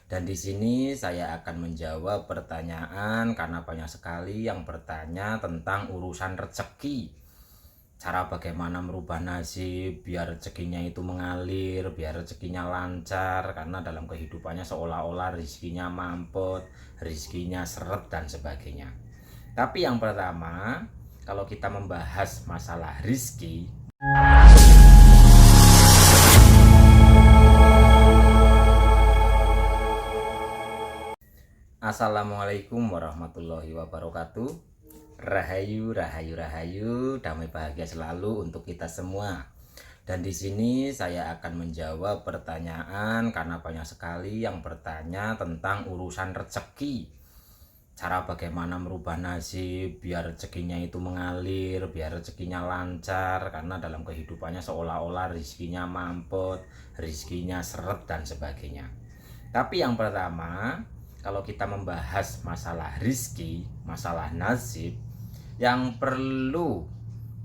Dan di sini saya akan menjawab pertanyaan karena banyak sekali yang bertanya tentang urusan rezeki. Cara bagaimana merubah nasib biar rezekinya itu mengalir, biar rezekinya lancar, karena dalam kehidupannya seolah-olah rezekinya mampet, rezekinya seret dan sebagainya. Tapi yang pertama, kalau kita membahas masalah rizki, Assalamualaikum warahmatullahi wabarakatuh. Rahayu, rahayu, rahayu, damai bahagia selalu untuk kita semua. Dan di sini saya akan menjawab pertanyaan karena banyak sekali yang bertanya tentang urusan rezeki. Cara bagaimana merubah nasib biar rezekinya itu mengalir, biar rezekinya lancar, karena dalam kehidupannya seolah-olah rezekinya mampet, rezekinya seret dan sebagainya. Tapi yang pertama, kalau kita membahas masalah rizki, masalah nasib, yang perlu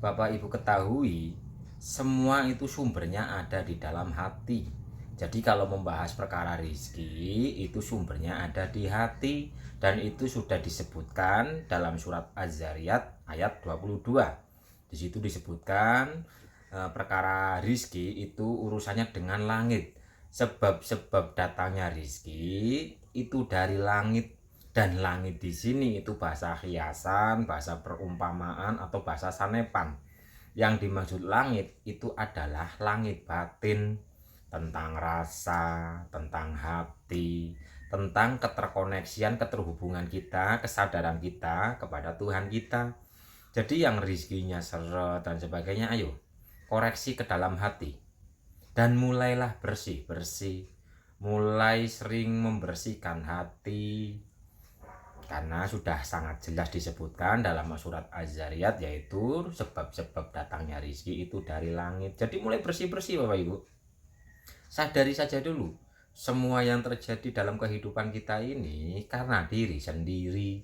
Bapak Ibu ketahui, semua itu sumbernya ada di dalam hati. Jadi kalau membahas perkara rizki, itu sumbernya ada di hati. Dan itu sudah disebutkan dalam surat Az-Zariyat ayat 22. Di situ disebutkan perkara rizki itu urusannya dengan langit. Sebab-sebab datangnya rizki itu dari langit. Dan langit di sini itu bahasa hiasan, bahasa perumpamaan atau bahasa sanepan. Yang dimaksud langit itu adalah langit batin, tentang rasa, tentang hati, tentang keterkoneksian, keterhubungan kita, kesadaran kita kepada Tuhan kita. Jadi yang rizkinya seret dan sebagainya, ayo koreksi ke dalam hati dan mulailah bersih-bersih, mulai sering membersihkan hati, karena sudah sangat jelas disebutkan dalam surat Az-Zariyat, yaitu sebab-sebab datangnya rizki itu dari langit. Jadi mulai bersih-bersih Bapak Ibu. Sadari saja dulu, semua yang terjadi dalam kehidupan kita ini karena diri sendiri,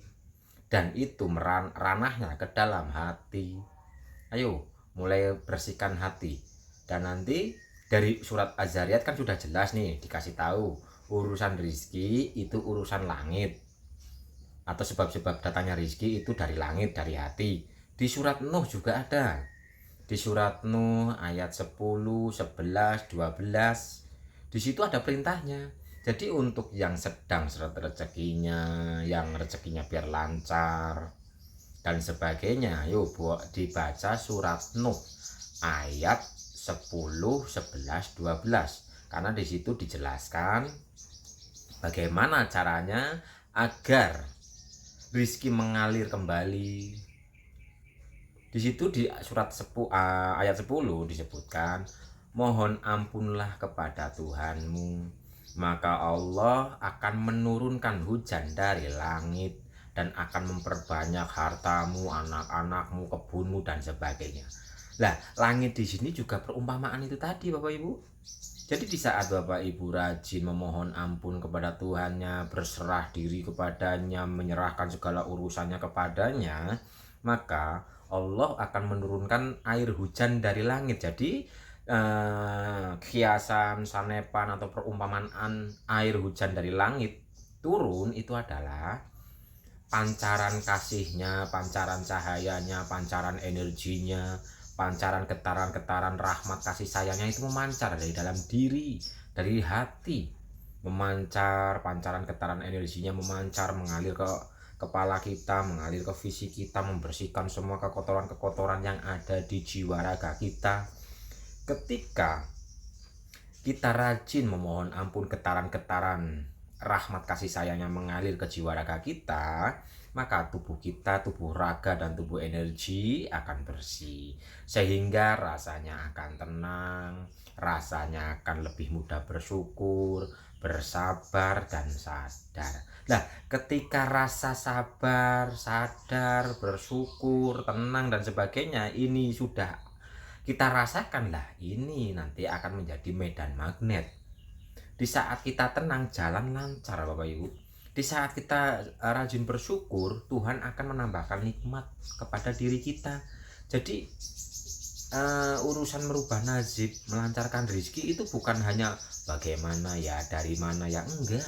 dan itu ranahnya ke dalam hati. Ayo mulai bersihkan hati. Dan nanti dari surat Az-Zariyat kan sudah jelas nih, dikasih tahu urusan rizki itu urusan langit, atau sebab-sebab datangnya rizki itu dari langit, dari hati. Di surat Nuh juga ada. Di surat Nuh ayat 10, 11, 12. Di situ ada perintahnya. Jadi untuk yang sedang seret rezekinya, yang rezekinya biar lancar dan sebagainya, yuk dibaca surat Nuh ayat 10, 11, 12. Karena di situ dijelaskan bagaimana caranya agar rizki mengalir kembali. Di situ di surat ayat 10 disebutkan, mohon ampunlah kepada Tuhanmu, maka Allah akan menurunkan hujan dari langit dan akan memperbanyak hartamu, anak-anakmu, kebunmu dan sebagainya. Lah, langit di sini juga perumpamaan itu tadi Bapak Ibu. Jadi di saat Bapak Ibu rajin memohon ampun kepada Tuhannya, berserah diri kepadanya, menyerahkan segala urusannya kepadanya, maka Allah akan menurunkan air hujan dari langit. Jadi kiasan, sanepan atau perumpamaan air hujan dari langit turun itu adalah pancaran kasihnya, pancaran cahayanya, pancaran energinya, pancaran getaran-getaran rahmat kasih sayangnya itu memancar dari dalam diri, dari hati, memancar, pancaran getaran energinya memancar, mengalir ke kepala kita, mengalir ke fisik kita, membersihkan semua kekotoran-kekotoran yang ada di jiwa raga kita. Ketika kita rajin memohon ampun, getaran-getaran rahmat kasih sayangnya mengalir ke jiwa raga kita, maka tubuh kita, tubuh raga dan tubuh energi akan bersih, sehingga rasanya akan tenang, rasanya akan lebih mudah bersyukur, bersabar dan sadar. Nah, ketika rasa sabar, sadar, bersyukur, tenang dan sebagainya ini sudah kita rasakan, lah ini nanti akan menjadi medan magnet. Di saat kita tenang, jalan lancar Bapak Ibu. Di saat kita rajin bersyukur, Tuhan akan menambahkan nikmat kepada diri kita. Jadi urusan merubah nasib, melancarkan rezeki itu bukan hanya bagaimana ya, dari mana ya, enggak.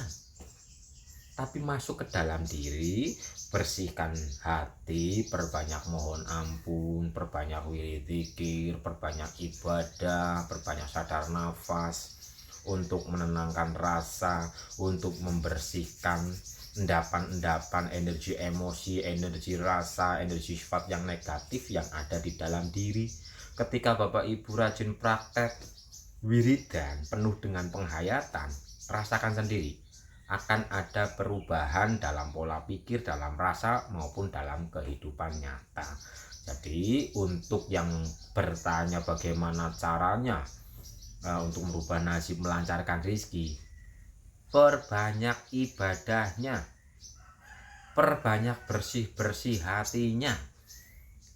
tapi masuk ke dalam diri, bersihkan hati, perbanyak mohon ampun, perbanyak wirid zikir, perbanyak ibadah, perbanyak sadar nafas untuk menenangkan rasa, untuk membersihkan endapan-endapan energi emosi, energi rasa, energi sifat yang negatif yang ada di dalam diri. Ketika Bapak Ibu rajin praktek wiridan penuh dengan penghayatan, rasakan sendiri akan ada perubahan dalam pola pikir, dalam rasa maupun dalam kehidupan nyata. Jadi untuk yang bertanya bagaimana caranya untuk merubah nasib, melancarkan rezeki, perbanyak ibadahnya, perbanyak bersih-bersih hatinya,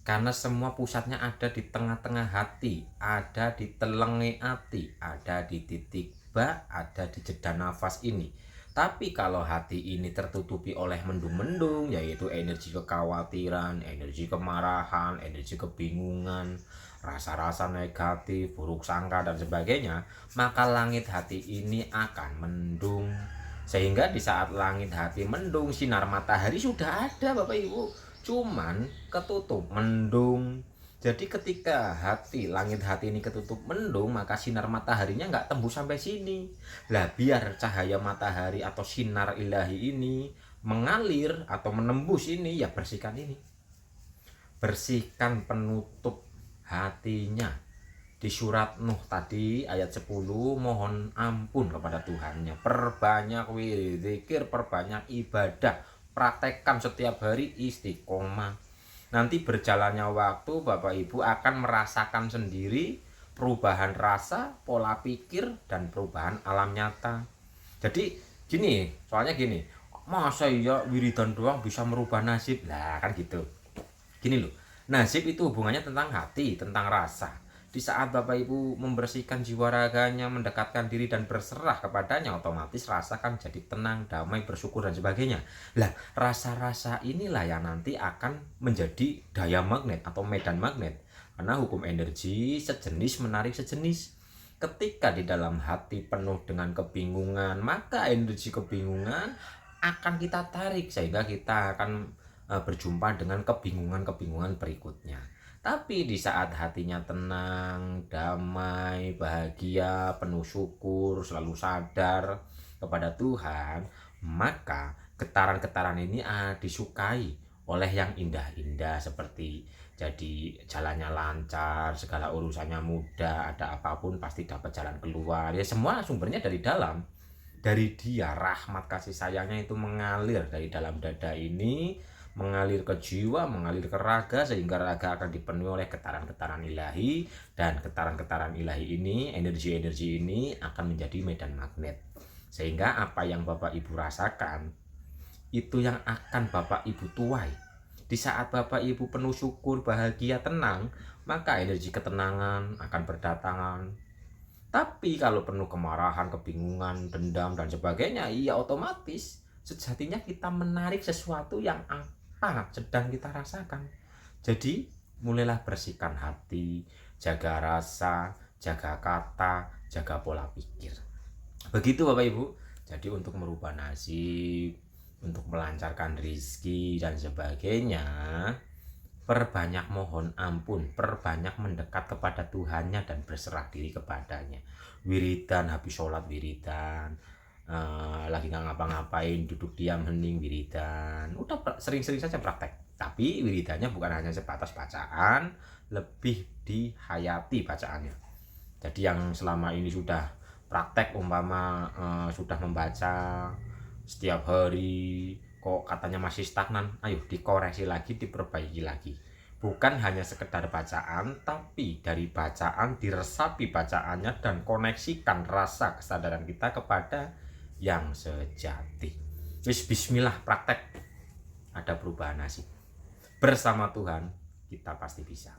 karena semua pusatnya ada di tengah-tengah hati, ada di telengi hati, ada di titik ba, ada di jeda nafas ini. Tapi kalau hati ini tertutupi oleh mendung-mendung, yaitu energi kekhawatiran, energi kemarahan, energi kebingungan, rasa-rasa negatif, buruk sangka dan sebagainya, maka langit hati ini akan mendung. Sehingga di saat langit hati mendung, sinar matahari sudah ada Bapak Ibu, cuman ketutup mendung. Jadi ketika langit hati ini ketutup mendung, maka sinar mataharinya nggak tembus sampai sini. Lah biar cahaya matahari atau sinar ilahi ini mengalir atau menembus ini, ya bersihkan ini. Bersihkan penutup hatinya. Di surat Nuh tadi ayat 10, mohon ampun kepada Tuhannya, perbanyak wirid zikir, perbanyak ibadah, praktekkan setiap hari istiqomah. Nanti berjalannya waktu Bapak Ibu akan merasakan sendiri perubahan rasa, pola pikir, dan perubahan alam nyata. Jadi gini, soalnya gini, masa iya wiridan doang bisa merubah nasib? Lah kan gitu. Gini loh, nasib itu hubungannya tentang hati, tentang rasa. Di saat Bapak Ibu membersihkan jiwa raganya, mendekatkan diri dan berserah kepadanya, otomatis rasakan jadi tenang, damai, bersyukur dan sebagainya. Lah, rasa-rasa inilah yang nanti akan menjadi daya magnet atau medan magnet. Karena hukum energi sejenis menarik sejenis. Ketika di dalam hati penuh dengan kebingungan, maka energi kebingungan akan kita tarik sehingga kita akan berjumpa dengan kebingungan-kebingungan berikutnya. Tapi di saat hatinya tenang, damai, bahagia, penuh syukur, selalu sadar kepada Tuhan, maka getaran-getaran ini disukai oleh yang indah-indah, seperti jadi jalannya lancar, segala urusannya mudah, ada apapun pasti dapat jalan keluar. Ya semua sumbernya dari dalam. Dari Dia, rahmat kasih sayangnya itu mengalir dari dalam dada ini, mengalir ke jiwa, mengalir ke raga, sehingga raga akan dipenuhi oleh getaran-getaran ilahi, dan getaran-getaran ilahi ini, energi-energi ini akan menjadi medan magnet. Sehingga apa yang Bapak Ibu rasakan, itu yang akan Bapak Ibu tuai. Di saat Bapak Ibu penuh syukur, bahagia, tenang, maka energi ketenangan akan berdatangan. Tapi kalau penuh kemarahan, kebingungan, dendam, dan sebagainya, iya otomatis sejatinya kita menarik sesuatu yang sedang kita rasakan. Jadi mulailah bersihkan hati, jaga rasa, jaga kata, jaga pola pikir. Begitu Bapak Ibu. Jadi untuk merubah nasib, untuk melancarkan rezeki dan sebagainya, perbanyak mohon ampun, perbanyak mendekat kepada Tuhannya dan berserah diri kepadanya. Wiridan, habis sholat wiridan, lagi nggak ngapa-ngapain, duduk diam hening wiridan, udah sering-sering saja praktek. Tapi wiridannya bukan hanya sebatas bacaan, lebih dihayati bacaannya. Jadi yang selama ini sudah praktek, umpama sudah membaca setiap hari kok katanya masih stagnan, ayo dikoreksi lagi, diperbaiki lagi. Bukan hanya sekedar bacaan, tapi dari bacaan diresapi bacaannya dan koneksikan rasa kesadaran kita kepada yang sejati. Bismillah, praktek, ada perubahan nasib. Bersama Tuhan kita pasti bisa.